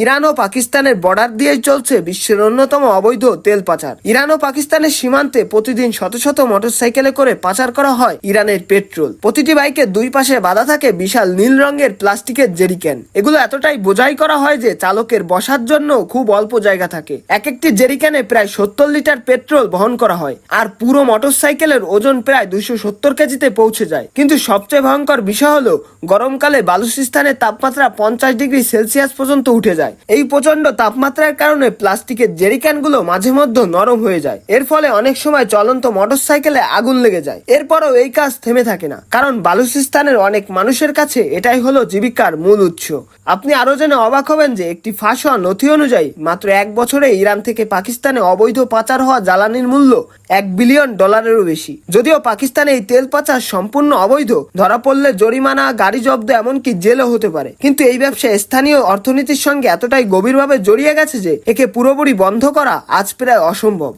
Iran ও পাকিস্তানের border দিয়েই চলছে বিশ্বের অন্যতম অবৈধ তেল পাচার। ইরান ও পাকিস্তানের সীমান্তে প্রতিদিন শত শত মোটরসাইকেলে করে পাচার করা হয় ইরানের পেট্রোল। প্রতিটি বাইকের দুই পাশে বাঁধা থাকে বিশাল নীল রঙের প্লাস্টিকের জেরিক্যান। এগুলো এতটাই বোঝাই করা হয় যে চালকের বসার জন্য খুব অল্প জায়গা থাকে। এক একটি জেরিক্যানে প্রায় 70 লিটার পেট্রোল বহন করা হয়, আর পুরো মোটরসাইকেলের ওজন প্রায় 270 কেজিতে পৌঁছে যায়। কিন্তু সবচেয়ে ভয়ঙ্কর বিষয় হলো গরমকালে বালুচিস্তানের তাপমাত্রা 50 ডিগ্রি সেলসিয়াস পর্যন্ত উঠে যায়। এই প্রচন্ড তাপমাত্রার কারণে প্লাস্টিকের জেরিক্যানগুলো মাঝে মধ্যে নরম হয়ে যায়। এর ফলে অনেক সময় চলন্ত মোটরসাইকেলে আগুন লেগে যায়। এরপরও এই কাজ থেমে থাকে না, কারণ বালুচিস্তানের অনেক মানুষের কাছে এটাই হলো জীবিকার মূল উৎস। আপনি আরো জেনে অবাক হবেন যে একটি ফাঁস হওয়া নথি অনুযায়ী মাত্র 1 বছরে ইরান থেকে পাকিস্তানে অবৈধ পাচার হওয়া জ্বালানির মূল্য $1 বিলিয়ন বেশি। যদিও পাকিস্তানে এই তেল পাচার সম্পূর্ণ অবৈধ, ধরা পড়লে জরিমানা, গাড়ি জব্দ, এমনকি জেলও হতে পারে। কিন্তু এই ব্যবসা স্থানীয় অর্থনীতির সঙ্গে এতটাই গভীরভাবে জড়িয়ে গেছে যে একে পুরোপুরি বন্ধ করা আজ প্রায় অসম্ভব।